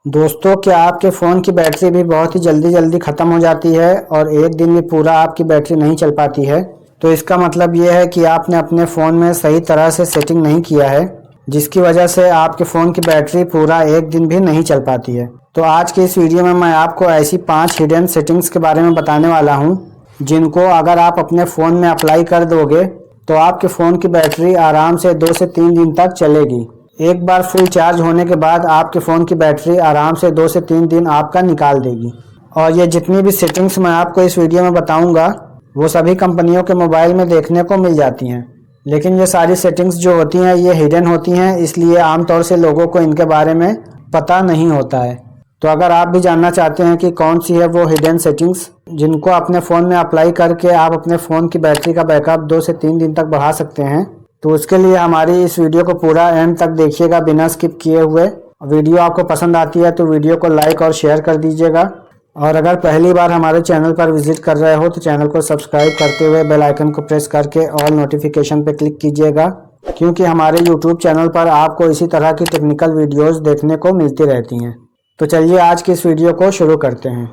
दोस्तों, क्या आपके फ़ोन की बैटरी भी बहुत ही जल्दी ख़त्म हो जाती है और एक दिन भी पूरा आपकी बैटरी नहीं चल पाती है? तो इसका मतलब ये है कि आपने अपने फ़ोन में सही तरह से सेटिंग नहीं किया है, जिसकी वजह से आपके फ़ोन की बैटरी पूरा एक दिन भी नहीं चल पाती है। तो आज की इस वीडियो में मैं आपको ऐसी 5 हिडन सेटिंग्स के बारे में बताने वाला हूँ, जिनको अगर आप अपने फ़ोन में अप्लाई कर दोगे तो आपके फ़ोन की बैटरी आराम से 2 से 3 दिन तक चलेगी। एक बार फुल चार्ज होने के बाद आपके फ़ोन की बैटरी आराम से 2 से 3 दिन आपका निकाल देगी। और ये जितनी भी सेटिंग्स मैं आपको इस वीडियो में बताऊंगा वो सभी कंपनियों के मोबाइल में देखने को मिल जाती हैं, लेकिन ये सारी सेटिंग्स जो होती हैं ये हिडन होती हैं, इसलिए आमतौर से लोगों को इनके बारे में पता नहीं होता है। तो अगर आप भी जानना चाहते हैं कि कौन सी है वो हिडन सेटिंग्स जिनको अपने फ़ोन में अप्लाई करके आप अपने फ़ोन की बैटरी का बैकअप 2 से 3 दिन तक बढ़ा सकते हैं, तो उसके लिए हमारी इस वीडियो को पूरा एंड तक देखिएगा बिना स्किप किए हुए। वीडियो आपको पसंद आती है तो वीडियो को लाइक और शेयर कर दीजिएगा, और अगर पहली बार हमारे चैनल पर विजिट कर रहे हो तो चैनल को सब्सक्राइब करते हुए बेल आइकन को प्रेस करके ऑल नोटिफिकेशन पे क्लिक कीजिएगा, क्योंकि हमारे यूट्यूब चैनल पर आपको इसी तरह की टेक्निकल वीडियोज़ देखने को मिलती रहती हैं। तो चलिए आज की इस वीडियो को शुरू करते हैं।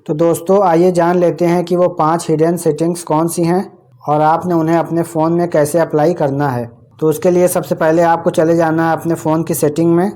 तो दोस्तों, आइए जान लेते हैं कि वो 5 हिडन सेटिंग्स कौन सी हैं और आपने उन्हें अपने फ़ोन में कैसे अप्लाई करना है। तो उसके लिए सबसे पहले आपको चले जाना है अपने फ़ोन की सेटिंग में।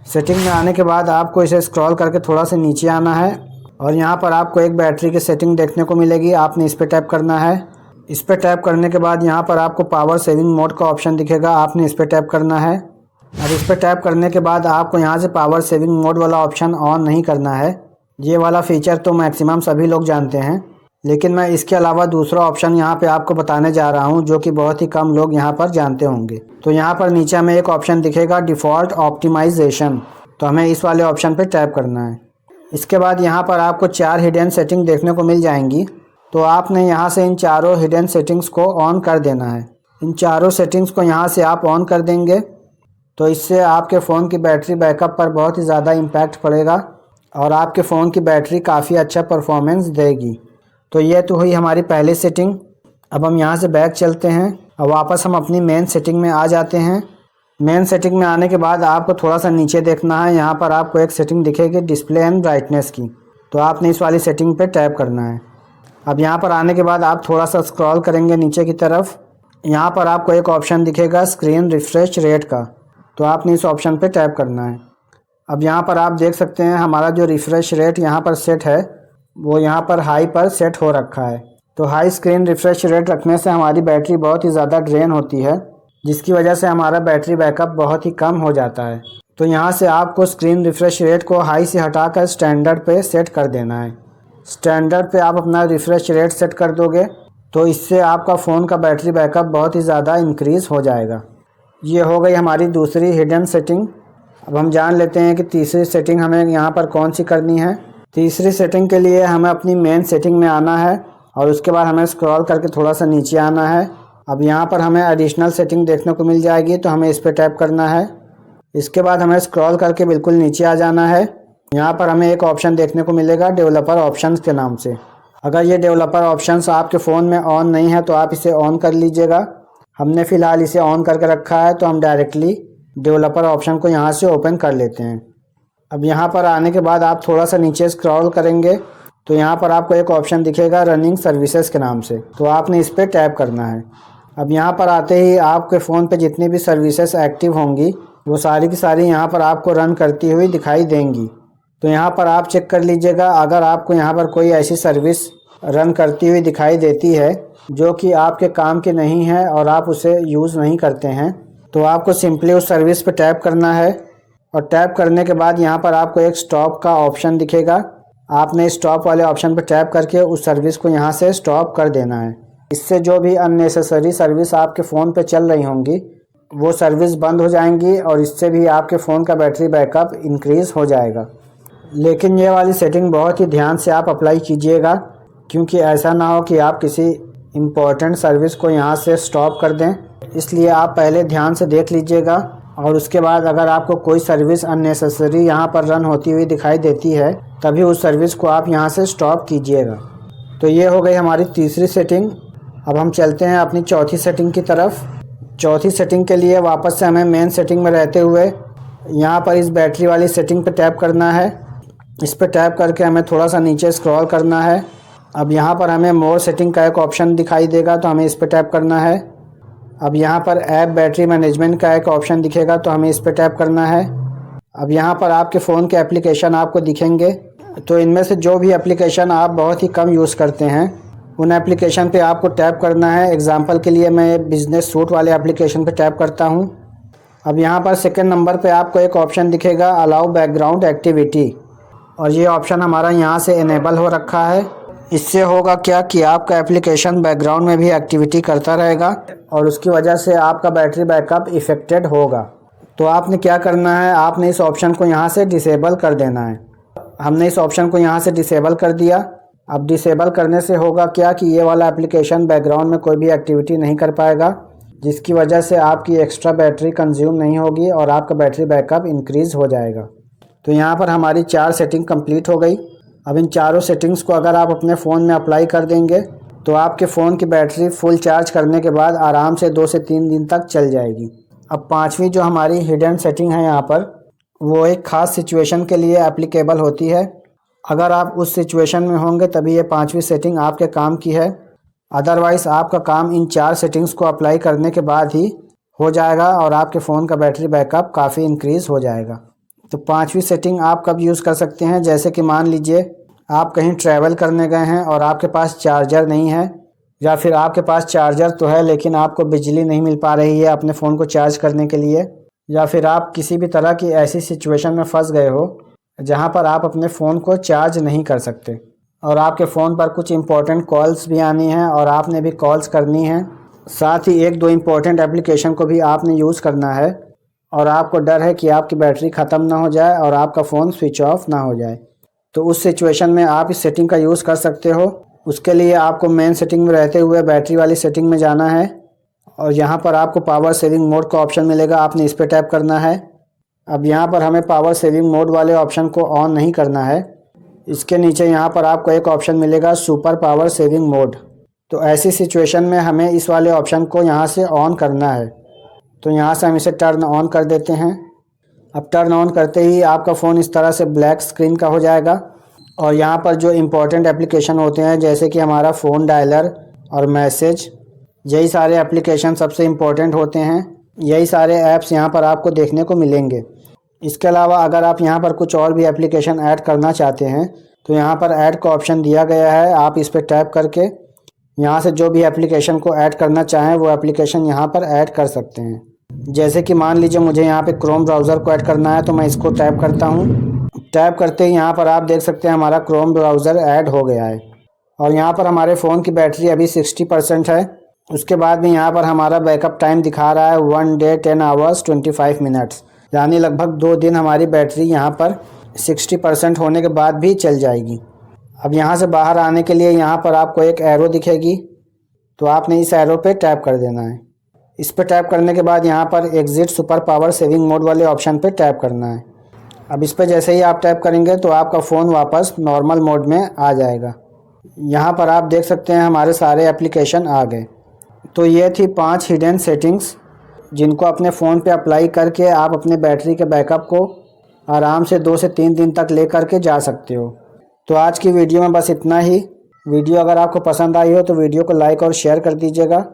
सेटिंग में आने के बाद आपको इसे स्क्रॉल करके थोड़ा सा नीचे आना है और यहाँ पर आपको एक बैटरी की सेटिंग देखने को मिलेगी। आपने इस पर टैप करना है। इस पर टैप करने के बाद यहाँ पर आपको पावर सेविंग मोड का ऑप्शन दिखेगा, आपने इस पर टैप करना है। और इस पर टैप करने के बाद आपको यहाँ से पावर सेविंग मोड वाला ऑप्शन ऑन नहीं करना है। ये वाला फीचर तो मैक्सिमम सभी लोग जानते हैं, लेकिन मैं इसके अलावा दूसरा ऑप्शन यहाँ पे आपको बताने जा रहा हूँ जो कि बहुत ही कम लोग यहाँ पर जानते होंगे। तो यहाँ पर नीचे हमें एक ऑप्शन दिखेगा डिफ़ॉल्ट ऑप्टिमाइजेशन, तो हमें इस वाले ऑप्शन पे टैप करना है। इसके बाद यहाँ पर आपको 4 हिडन सेटिंग देखने को मिल जाएंगी, तो आपने यहाँ से इन चारों हिडन सेटिंग्स को ऑन कर देना है। इन चारों सेटिंग्स को यहाँ से आप ऑन कर देंगे तो इससे आपके फ़ोन की बैटरी बैकअप पर बहुत ही ज़्यादा इम्पैक्ट पड़ेगा और आपके फ़ोन की बैटरी काफ़ी अच्छा परफॉर्मेंस देगी। तो ये तो हुई हमारी पहली सेटिंग। अब हम यहाँ से बैक चलते हैं और वापस हम अपनी मेन सेटिंग में आ जाते हैं। मेन सेटिंग में आने के बाद आपको थोड़ा सा नीचे देखना है, यहाँ पर आपको एक सेटिंग दिखेगी डिस्प्ले एंड ब्राइटनेस की, तो आपने इस वाली सेटिंग पे टैप करना है। अब यहाँ पर आने के बाद आप थोड़ा सा स्क्रॉल करेंगे नीचे की तरफ, यहाँ पर आपको एक ऑप्शन दिखेगा स्क्रीन रिफ्रेश रेट का, तो आपने इस ऑप्शन पे टैप करना है। अब यहाँ पर आप देख सकते हैं हमारा जो रिफ़्रेश रेट यहाँ पर सेट है वो यहाँ पर हाई पर सेट हो रखा है। तो हाई स्क्रीन रिफ़्रेश रेट रखने से हमारी बैटरी बहुत ही ज़्यादा ड्रेन होती है, जिसकी वजह से हमारा बैटरी बैकअप बहुत ही कम हो जाता है। तो यहाँ से आपको स्क्रीन रिफ़्रेश रेट को हाई से हटाकर स्टैंडर्ड पे सेट कर देना है। स्टैंडर्ड पे आप अपना रिफ़्रेश रेट सेट कर दोगे तो इससे आपका फ़ोन का बैटरी बैकअप बहुत ही ज़्यादा इंक्रीज़ हो जाएगा। ये हो गई हमारी दूसरी हिडन सेटिंग। अब हम जान लेते हैं कि तीसरी सेटिंग हमें यहाँ पर कौन सी करनी है। तीसरी सेटिंग के लिए हमें अपनी मेन सेटिंग में आना है और उसके बाद हमें स्क्रॉल करके थोड़ा सा नीचे आना है। अब यहाँ पर हमें एडिशनल सेटिंग देखने को मिल जाएगी, तो हमें इस पर टैप करना है। इसके बाद हमें स्क्रॉल करके बिल्कुल नीचे आ जाना है। यहाँ पर हमें एक ऑप्शन देखने को मिलेगा डेवलपर ऑप्शंस के नाम से। अगर ये डेवलपर ऑप्शंस आपके फ़ोन में ऑन नहीं है तो आप इसे ऑन कर लीजिएगा। हमने फ़िलहाल इसे ऑन करके रखा है, तो हम डायरेक्टली डेवलपर ऑप्शन को यहाँ से ओपन कर लेते हैं। अब यहाँ पर आने के बाद आप थोड़ा सा नीचे स्क्रॉल करेंगे तो यहाँ पर आपको एक ऑप्शन दिखेगा रनिंग सर्विसेज के नाम से, तो आपने इस पर टैप करना है। अब यहाँ पर आते ही आपके फ़ोन पे जितनी भी सर्विसेज एक्टिव होंगी वो सारी की सारी यहाँ पर आपको रन करती हुई दिखाई देंगी। तो यहाँ पर आप चेक कर लीजिएगा, अगर आपको यहाँ पर कोई ऐसी सर्विस रन करती हुई दिखाई देती है जो कि आपके काम की नहीं है और आप उसे यूज़ नहीं करते हैं, तो आपको सिंपली उस सर्विस पे टैप करना है। और टैप करने के बाद यहाँ पर आपको एक स्टॉप का ऑप्शन दिखेगा, आपने स्टॉप वाले ऑप्शन पे टैप करके उस सर्विस को यहाँ से स्टॉप कर देना है। इससे जो भी अननेसेसरी सर्विस आपके फ़ोन पे चल रही होंगी वो सर्विस बंद हो जाएंगी और इससे भी आपके फ़ोन का बैटरी बैकअप इंक्रीज़ हो जाएगा। लेकिन ये वाली सेटिंग बहुत ही ध्यान से आप अप्लाई कीजिएगा, क्योंकि ऐसा ना हो कि आप किसी इम्पोर्टेंट सर्विस को यहाँ से स्टॉप कर दें। इसलिए आप पहले ध्यान से देख लीजिएगा और उसके बाद अगर आपको कोई सर्विस अननेसेसरी यहाँ पर रन होती हुई दिखाई देती है तभी उस सर्विस को आप यहाँ से स्टॉप कीजिएगा। तो ये हो गई हमारी तीसरी सेटिंग। अब हम चलते हैं अपनी चौथी सेटिंग की तरफ। चौथी सेटिंग के लिए वापस से हमें मेन सेटिंग में रहते हुए यहाँ पर इस बैटरी वाली सेटिंग पर टैप करना है। इस पर टैप करके हमें थोड़ा सा नीचे स्क्रॉल करना है। अब यहाँ पर हमें मोर सेटिंग का एक ऑप्शन दिखाई देगा तो हमें इस पर टैप करना है। अब यहाँ पर ऐप बैटरी मैनेजमेंट का एक ऑप्शन दिखेगा तो हमें इस पर टैप करना है। अब यहाँ पर आपके फ़ोन के एप्लीकेशन आपको दिखेंगे, तो इनमें से जो भी एप्लीकेशन आप बहुत ही कम यूज़ करते हैं उन एप्लीकेशन पे आपको टैप करना है। एग्जांपल के लिए मैं बिज़नेस सूट वाले एप्लीकेशन पे टैप करता हूँ। अब यहाँ पर सेकंड नंबर पे आपको एक ऑप्शन दिखेगा अलाउ बैकग्राउंड एक्टिविटी, और ये ऑप्शन हमारा यहाँ से इनेबल हो रखा है। इससे होगा क्या कि आपका एप्लीकेशन बैकग्राउंड में भी एक्टिविटी करता रहेगा और उसकी वजह से आपका बैटरी बैकअप इफ़ेक्टेड होगा। तो आपने क्या करना है, आपने इस ऑप्शन को यहाँ से डिसेबल कर देना है। हमने इस ऑप्शन को यहाँ से डिसेबल कर दिया। अब डिसेबल करने से होगा क्या कि ये वाला एप्लीकेशन बैकग्राउंड में कोई भी एक्टिविटी नहीं कर पाएगा, जिसकी वजह से आपकी एक्स्ट्रा बैटरी कंज्यूम नहीं होगी और आपका बैटरी बैकअप इंक्रीज़ हो जाएगा। तो यहाँ पर हमारी 4 सेटिंग कंप्लीट हो गई। अब इन चारों सेटिंग्स को अगर आप अपने फ़ोन में अप्लाई कर देंगे तो आपके फ़ोन की बैटरी फुल चार्ज करने के बाद आराम से 2 से 3 दिन तक चल जाएगी। अब पांचवी जो हमारी हिडन सेटिंग है यहाँ पर, वो एक ख़ास सिचुएशन के लिए एप्लीकेबल होती है। अगर आप उस सिचुएशन में होंगे तभी ये पांचवी सेटिंग आपके काम की है। अदरवाइज़ आपका काम इन 4 सेटिंग्स को अप्लाई करने के बाद ही हो जाएगा और आपके फ़ोन का बैटरी बैकअप काफ़ी इंक्रीज़ हो जाएगा। तो पांचवी सेटिंग आप कब यूज़ कर सकते हैं, जैसे कि मान लीजिए आप कहीं ट्रैवल करने गए हैं और आपके पास चार्जर नहीं है, या फिर आपके पास चार्जर तो है लेकिन आपको बिजली नहीं मिल पा रही है अपने फ़ोन को चार्ज करने के लिए, या फिर आप किसी भी तरह की ऐसी सिचुएशन में फंस गए हो जहां पर आप अपने फ़ोन को चार्ज नहीं कर सकते और आपके फ़ोन पर कुछ इंपॉर्टेंट कॉल्स भी आनी हैं और आपने भी कॉल्स करनी हैं, साथ ही 1-2 इम्पॉर्टेंट एप्लीकेशन को भी आपने यूज़ करना है और आपको डर है कि आपकी बैटरी ख़त्म ना हो जाए और आपका फ़ोन स्विच ऑफ ना हो जाए। तो उस सिचुएशन में आप इस सेटिंग का यूज़ कर सकते हो। उसके लिए आपको मेन सेटिंग में रहते हुए बैटरी वाली सेटिंग में जाना है और यहाँ पर आपको पावर सेविंग मोड का ऑप्शन मिलेगा, आपने इस पर टैप करना है। अब यहाँ पर हमें पावर सेविंग मोड वाले ऑप्शन को ऑन नहीं करना है। इसके नीचे यहाँ पर आपको एक ऑप्शन मिलेगा सुपर पावर सेविंग मोड। तो ऐसी सिचुएशन में हमें इस वाले ऑप्शन को यहाँ से ऑन करना है। तो यहाँ से हम इसे टर्न ऑन कर देते हैं। अब टर्न ऑन करते ही आपका फ़ोन इस तरह से ब्लैक स्क्रीन का हो जाएगा और यहाँ पर जो इम्पोर्टेंट एप्लीकेशन होते हैं जैसे कि हमारा फ़ोन डायलर और मैसेज, यही सारे एप्लीकेशन सबसे इम्पोर्टेंट होते हैं। यही सारे ऐप्स यहाँ पर आपको देखने को मिलेंगे। इसके अलावा अगर आप यहाँ पर कुछ और भी एप्लीकेशन ऐड करना चाहते हैं तो यहाँ पर ऐड का ऑप्शन दिया गया है। आप इस पर टैप करके यहाँ से जो भी एप्लीकेशन को ऐड करना चाहें वो एप्लीकेशन यहाँ पर ऐड कर सकते हैं। जैसे कि मान लीजिए मुझे यहाँ पे क्रोम ब्राउज़र को ऐड करना है तो मैं इसको टैप करता हूँ। टैप करते ही यहाँ पर आप देख सकते हैं हमारा क्रोम ब्राउज़र ऐड हो गया है और यहाँ पर हमारे फ़ोन की बैटरी अभी 60% है। उसके बाद भी यहाँ पर हमारा बैकअप टाइम दिखा रहा है 1 day 10 hours 25 minutes, यानी लगभग 2 दिन हमारी बैटरी यहाँ पर 60% होने के बाद भी चल जाएगी। अब यहाँ से बाहर आने के लिए यहाँ पर आपको एक एरो दिखेगी, तो आपने इस एरो पे टैप कर देना है। इस पर टैप करने के बाद यहाँ पर exit super power saving mode वाले ऑप्शन पे टैप करना है। अब इस पर जैसे ही आप टैप करेंगे तो आपका फ़ोन वापस नॉर्मल मोड में आ जाएगा। यहाँ पर आप देख सकते हैं हमारे सारे एप्लीकेशन आ गए। तो ये थी 5 हिडन सेटिंग्स जिनको अपने फ़ोन पे अप्लाई करके आप अपने बैटरी के बैकअप को आराम से 2 से 3 दिन तक ले करके जा सकते हो। तो आज की वीडियो में बस इतना ही। वीडियो अगर आपको पसंद आई हो तो वीडियो को लाइक और शेयर कर दीजिएगा,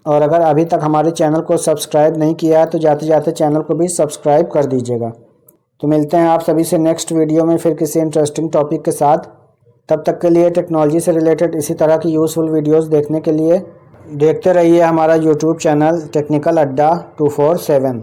और अगर अभी तक हमारे चैनल को सब्सक्राइब नहीं किया है तो जाते जाते चैनल को भी सब्सक्राइब कर दीजिएगा। तो मिलते हैं आप सभी से नेक्स्ट वीडियो में फिर किसी इंटरेस्टिंग टॉपिक के साथ। तब तक के लिए टेक्नोलॉजी से रिलेटेड इसी तरह की यूज़फुल वीडियोस देखने के लिए देखते रहिए हमारा यूट्यूब चैनल टेक्निकल अड्डा 247।